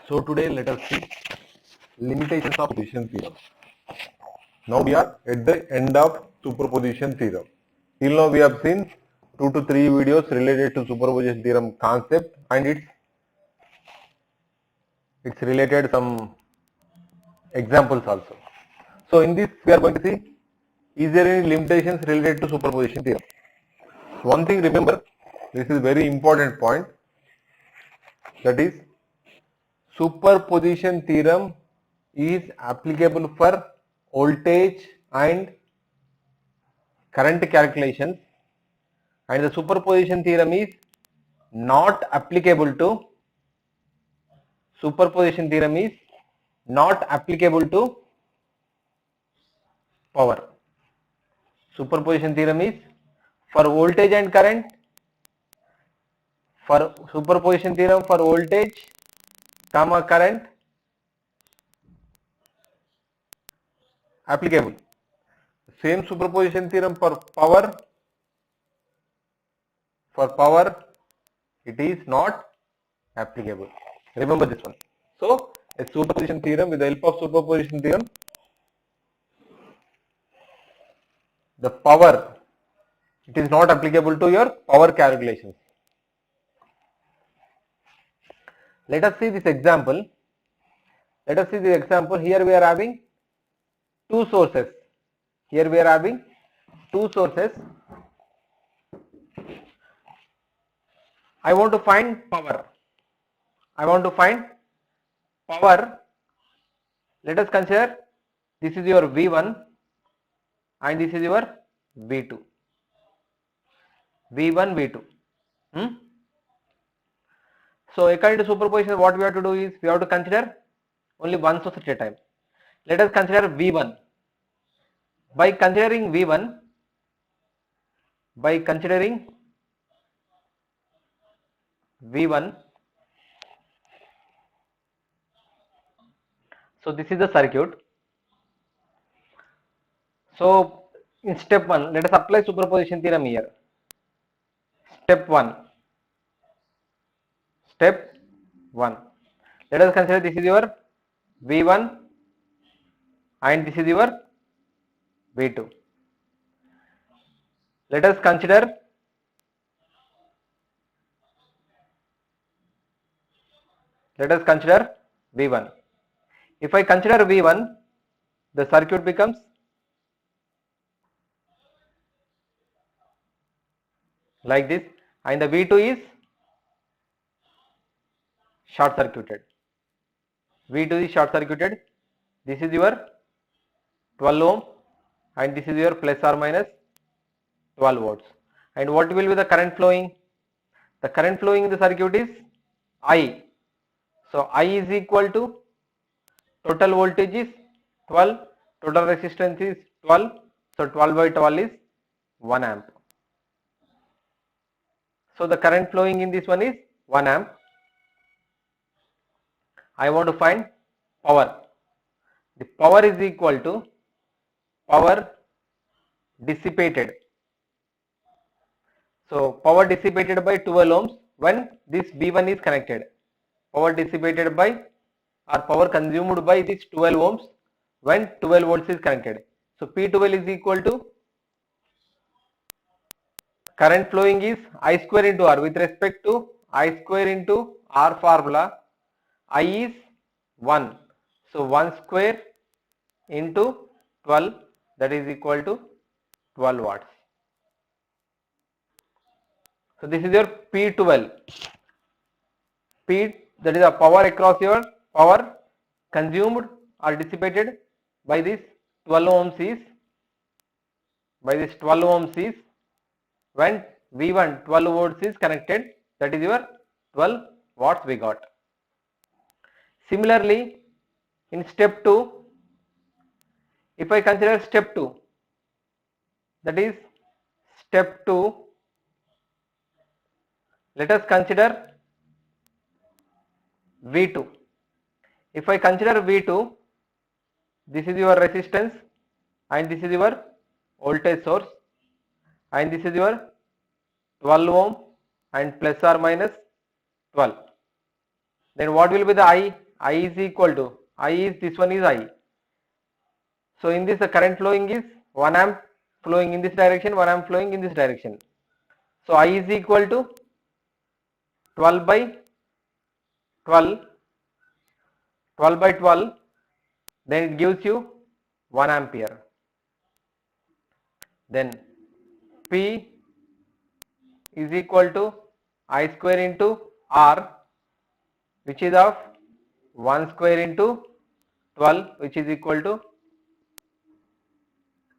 So today let us see limitations of superposition theorem. Now we are at the end of superposition theorem. Till now we have seen 2 to 3 videos related to superposition theorem concept and its related some examples also. So in this we are going to see, is there any limitations related to superposition theorem? One thing remember, this is very important point, that is superposition theorem is applicable for voltage and current calculations, and the superposition theorem is not applicable to power. Superposition theorem is for voltage and current, for superposition theorem for voltage comma current applicable. Same superposition theorem for power it is not applicable. Remember this one. So a superposition theorem, with the help of superposition theorem, the power, it is not applicable to your power calculations. Let us see this example. Here we are having two sources. I want to find power. Let us consider this is your V1 and this is your V2. So according to superposition, what we have to do is we have to consider only one source at a time. Let us consider V1. By considering V1, so this is the circuit. So in step 1, let us apply superposition theorem here. Step 1. Let us consider this is your V1 and this is your V2. Let us consider V1. If I consider V1, the circuit becomes like this, and the V2 is short circuited. This is your 12 ohm and this is your plus or minus 12 volts. And what will be the current flowing? The current flowing in the circuit is I. So I is equal to total voltage is 12, total resistance is 12. So 12 by 12 is 1 amp. So the current flowing in this one is 1 amp. I want to find power. The power is equal to power dissipated. So power dissipated by 12 ohms when this V1 is connected. Power dissipated by or power consumed by this 12 ohms when 12 volts is connected. So P12 is equal to current flowing is I square into R. With respect to I square into R formula, I is 1. So 1 square into 12, that is equal to 12 watts. So this is your P12. P, that is a power across your power consumed or dissipated by this 12 ohms is when V1 12 volts is connected, that is your 12 watts we got. Similarly, in step 2, if I consider step 2, that is step 2, let us consider V2. If I consider V2, this is your resistance and this is your voltage source and this is your 12 ohm and plus or minus 12. Then what will be the I? I is equal to, I is, this one is I. So in this the current flowing is 1 amp flowing in this direction, 1 amp flowing in this direction. So I is equal to 12 by 12, 12 by 12, then it gives you 1 ampere. Then P is equal to I square into R, which is of 1 square into 12, which is equal to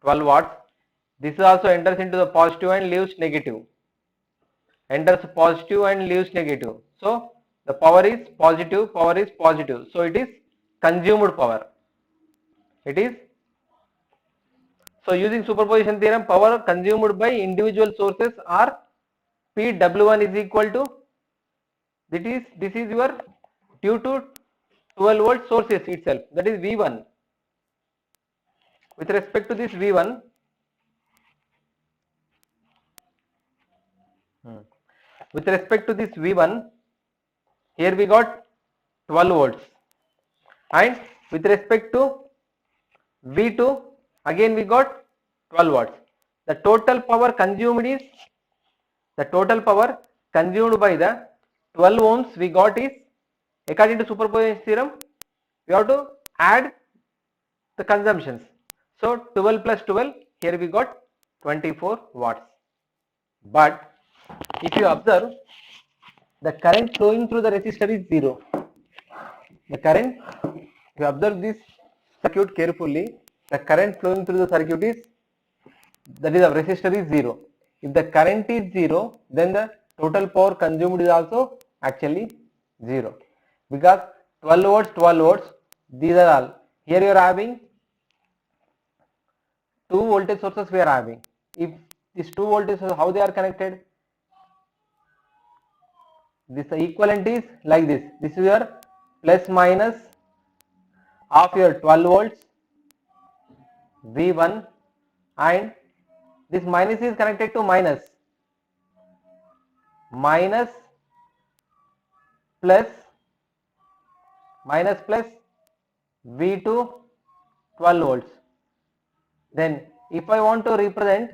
12 watts. This also enters into the positive and leaves negative. Enters positive and leaves negative. So the power is positive, power is positive. So it is consumed power. It is, so using superposition theorem, power consumed by individual sources are PW1 is equal to, this is your due to 12 volt sources itself, that is V1. With respect to this V1, with respect to this V1, here we got 12 volts, and with respect to V2, again we got 12 watts. The total power consumed is, the total power consumed by the 12 ohms we got is, according to superposition theorem, we have to add the consumptions. So 12 plus 12, here we got 24 watts. But if you observe, the current flowing through the resistor is 0. The current, if you observe this circuit carefully, the current flowing through the circuit is, that is the resistor is 0. If the current is 0, then the total power consumed is also actually 0. Because 12 volts, these are all. Here you are having two voltage sources we are having. If these two voltage sources, how they are connected? This equivalent is like this. This is your plus minus of your 12 volts V1, and this minus is connected to minus plus V2 12 volts. Then if I want to represent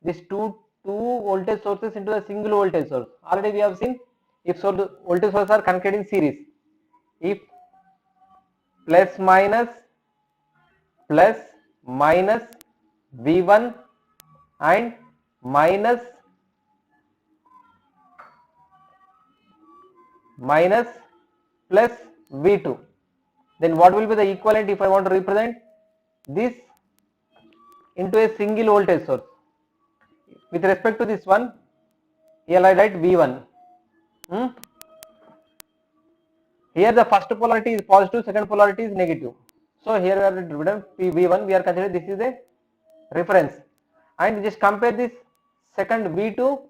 these two voltage sources into a single voltage source, already we have seen, if voltage sources are connected in series, if plus minus V1 and minus plus V2, then what will be the equivalent if I want to represent this into a single voltage source? With respect to this one, here I write V1. Here the first polarity is positive, second polarity is negative. So here we are written V1, we are considering this is a reference, and just compare this second V2,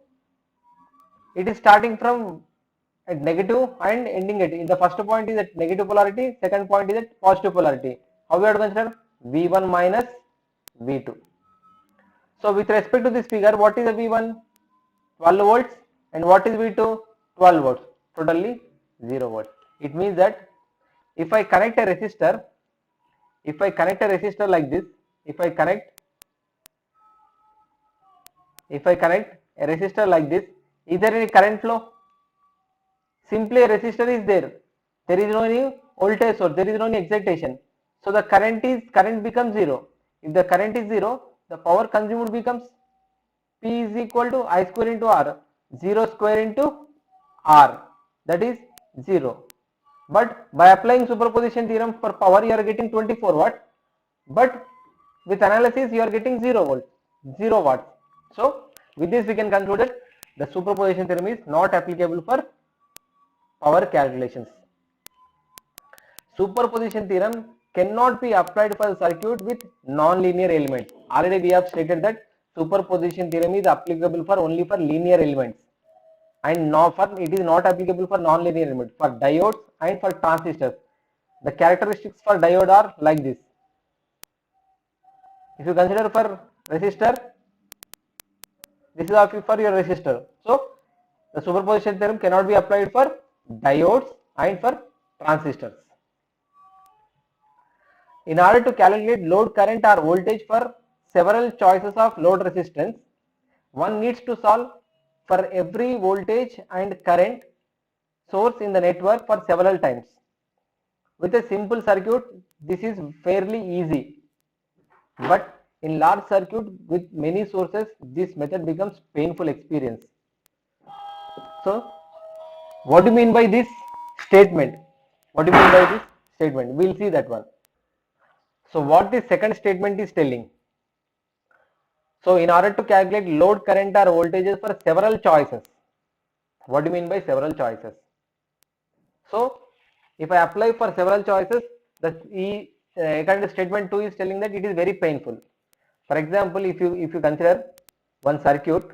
it is starting from at negative and ending at, in the first point is at negative polarity, second point is at positive polarity. How we have to consider? V1 minus V2. So with respect to this figure, what is the V1? 12 volts, and what is V2? 12 volts, totally 0 volts. It means that if I connect a resistor, like this, if I connect a resistor like this, is there any current flow? Simply a resistor is there. There is no any voltage source, there is no any excitation. So the current becomes 0. If the current is 0, the power consumed becomes P is equal to I square into R, 0 square into R, that is 0. But by applying superposition theorem for power, you are getting 24 watt, but with analysis you are getting 0 watts. So with this we can conclude that the superposition theorem is not applicable for power calculations. Superposition theorem cannot be applied for a circuit with non-linear elements. Already we have stated that superposition theorem is applicable for only for linear elements, and it is not applicable for non-linear elements, for diodes and for transistors. The characteristics for diode are like this. If you consider for resistor, this is for your resistor. So the superposition theorem cannot be applied for diodes and for transistors. In order to calculate load current or voltage for several choices of load resistance, one needs to solve for every voltage and current source in the network for several times. With a simple circuit, this is fairly easy, but in large circuit with many sources, this method becomes painful experience. So, what do you mean by this statement? What do you mean by this statement? We'll see that one. So, what the second statement is telling? So, in order to calculate load current or voltages for several choices, what do you mean by several choices? So, if I apply for several choices, according to statement 2 is telling that it is very painful. For example, if you consider one circuit,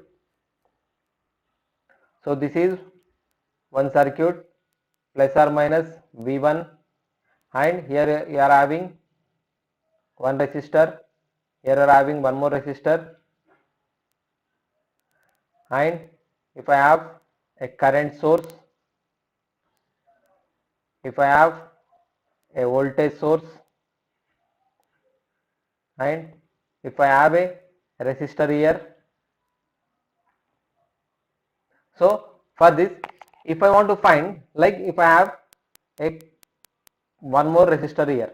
so this is one circuit plus or minus V1, and here you are having one resistor, here you are having one more resistor, and if I have a current source, if I have a voltage source, and if I have a resistor here. So for this, if I want to find, like if I have a one more resistor here,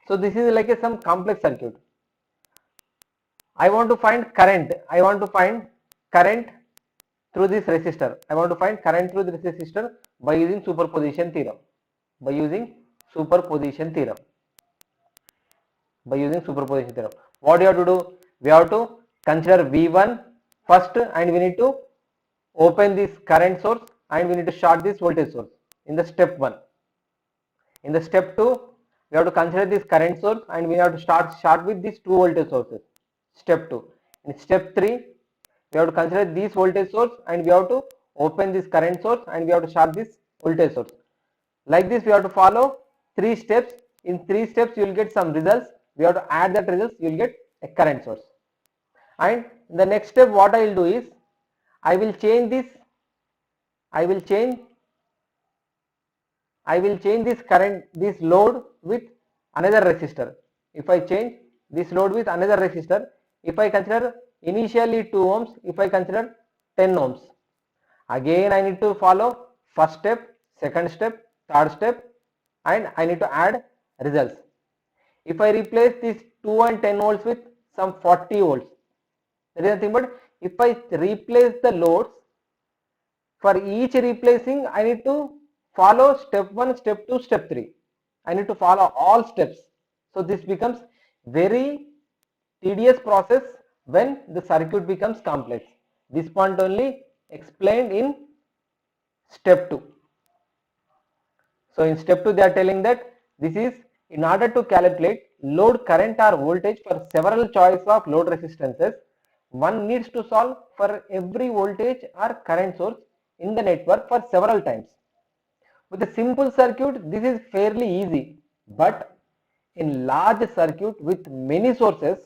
so this is like some complex circuit. I want to find current. I want to find current through this resistor. I want to find current through this resistor by using superposition theorem. By using superposition theorem. By using superposition theorem. What do you have to do? We have to consider V1 first, and we need to open this current source, and we need to short this voltage source in the step 1. In the step 2, we have to consider this current source, and we have to start with these two voltage sources. Step 2. In step 3, we have to consider this voltage source, and we have to open this current source, and we have to short this voltage source. Like this, we have to follow 3 steps. In 3 steps, you will get some results. We have to add that results, you will get a current source. And the next step, what I will do is, I will change this current, this load with another resistor. If I change this load with another resistor, if I consider initially 2 ohms, if I consider 10 ohms, again I need to follow first step, second step, third step, and I need to add results. If I replace this 2 and 10 volts with some 40 volts, that is nothing but if I replace the loads, for each replacing I need to follow step 1, step 2, step 3. I need to follow all steps. So this becomes very tedious process when the circuit becomes complex. This point only explained in step 2. So in step 2 they are telling that this is in order to calculate load current or voltage for several choice of load resistances, one needs to solve for every voltage or current source in the network for several times. With a simple circuit, this is fairly easy, but in large circuit with many sources,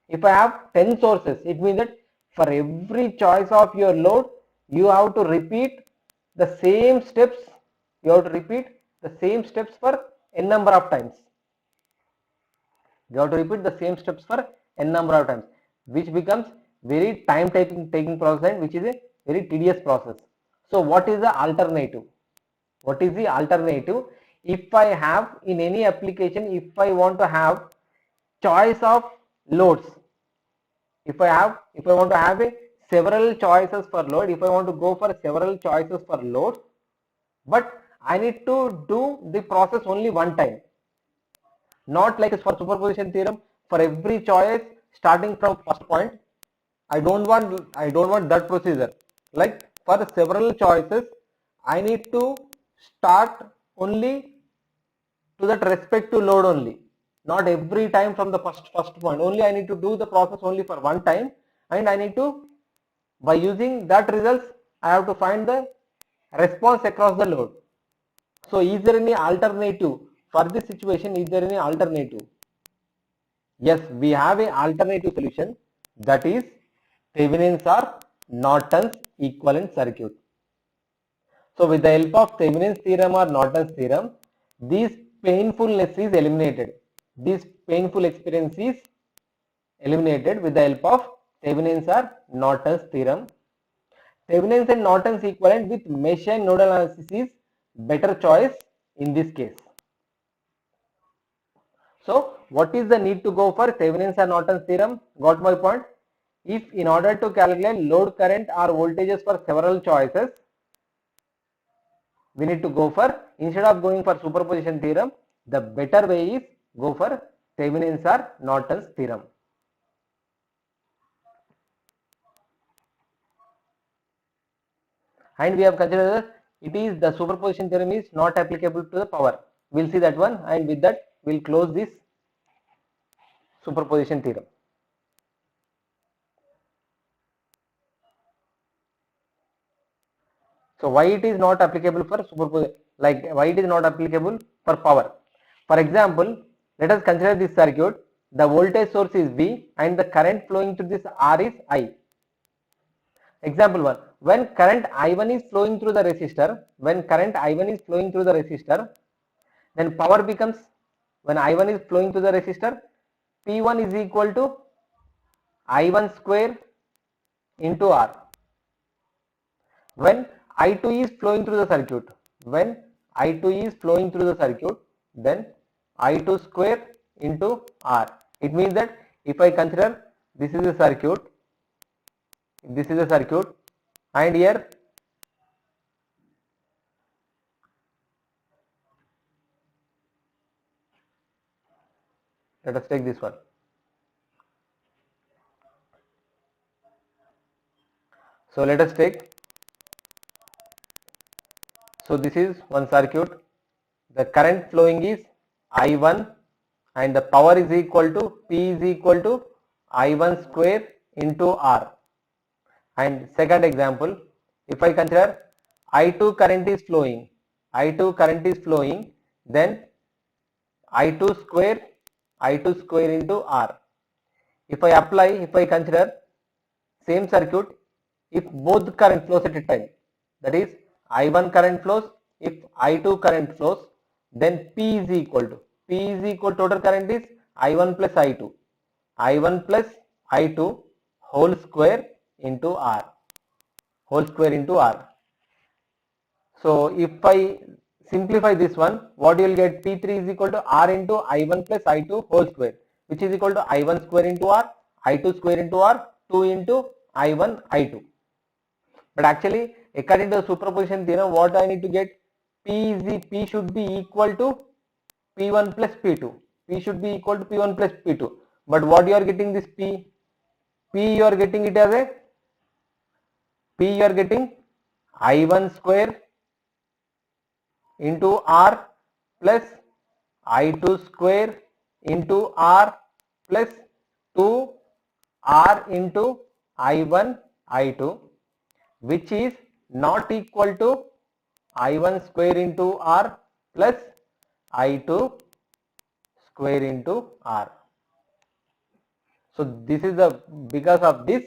if I have 10 sources, it means that for every choice of your load, you have to repeat the same steps. You have to repeat the same steps for n number of times. You have to repeat the same steps for n number of times, which becomes very time taking process, and which is a very tedious process. So what is the alternative? What is the alternative? If I have in any application, if I want to have choice of loads, if I want to have a several choices for load, if I want to go for several choices for loads, but I need to do the process only one time, not like for superposition theorem for every choice starting from first point. I don't want that procedure. Like for several choices, I need to start only to that respective load only, not every time from the first point. Only I need to do the process only for one time, and I need to, by using that results, I have to find the response across the load. So is there any alternative for this situation? Is there any alternative? Yes, we have an alternative solution, that is Thevenin's or Norton's equivalent circuit. So with the help of Thevenin's theorem or Norton's theorem, this painfulness is eliminated. this painful experience is eliminated with the help of Thevenin's or Norton's theorem. Thevenin's and Norton's equivalent with mesh and nodal analysis is better choice in this case. So what is the need to go for Thevenin's or Norton's theorem? Got my point? If in order to calculate load current or voltages for several choices, we need to go for, instead of going for superposition theorem, the better way is go for Thevenin's or Norton's theorem. And we have considered it is the superposition theorem is not applicable to the power. We'll see that one, and with that we'll close this superposition theorem. So why it is not applicable for superposition, like why it is not applicable for power? For example, let us consider this circuit. The voltage source is V and the current flowing through this R is I. Example 1. When current I1 is flowing through the resistor, then power becomes, when I1 is flowing through the resistor, P1 is equal to I1 square into R. When I2 is flowing through the circuit, then I2 square into R. It means that if I consider this is a circuit, and here let us take this one. So let us take, so this is one circuit, the current flowing is I1 and the power is equal to P is equal to I1 square into R. And second example, if I consider I2 current is flowing, then I2 square into R. If I consider same circuit, if both current flows at a time, that is I1 current flows, if I2 current flows, then P is equal to total current is I1 plus I2 whole square into R. So if I simplify this one, what you will get, P3 is equal to R into I1 plus I2 whole square, which is equal to I1 square into R, I2 square into R, 2 into I1 I2. But actually, according to the superposition theorem, what I need to get, P should be equal to P1 plus P2. P should be equal to P1 plus P2. But what you are getting this P you are getting it as a you are getting I1 square into R plus I2 square into R plus 2 R into I1 I2, which is not equal to I1 square into R plus I2 square into R. So this is the, because of this,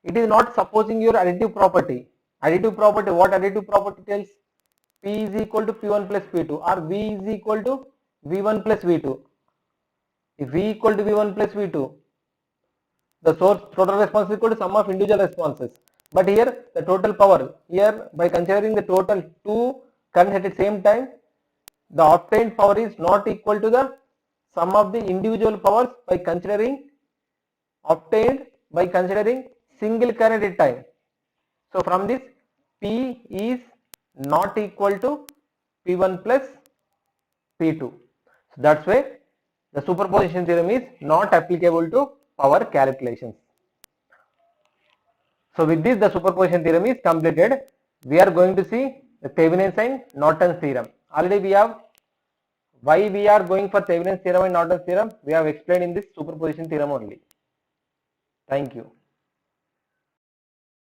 it is not supposing your additive property. What additive property tells? P is equal to P1 plus P2 or V is equal to V1 plus V2. If V equal to V1 plus V2, the source total response is equal to sum of individual responses. But here the total power, here by considering the total two currents at the same time, the obtained power is not equal to the sum of the individual powers by considering single current at a time. So from this, P is not equal to P1 plus P2. So that's why the superposition theorem is not applicable to power calculations. So with this, the superposition theorem is completed. We are going to see the Thevenin's and Norton's theorem. Already we have, why we are going for Thevenin's theorem and Norton's theorem, we have explained in this superposition theorem only. Thank you.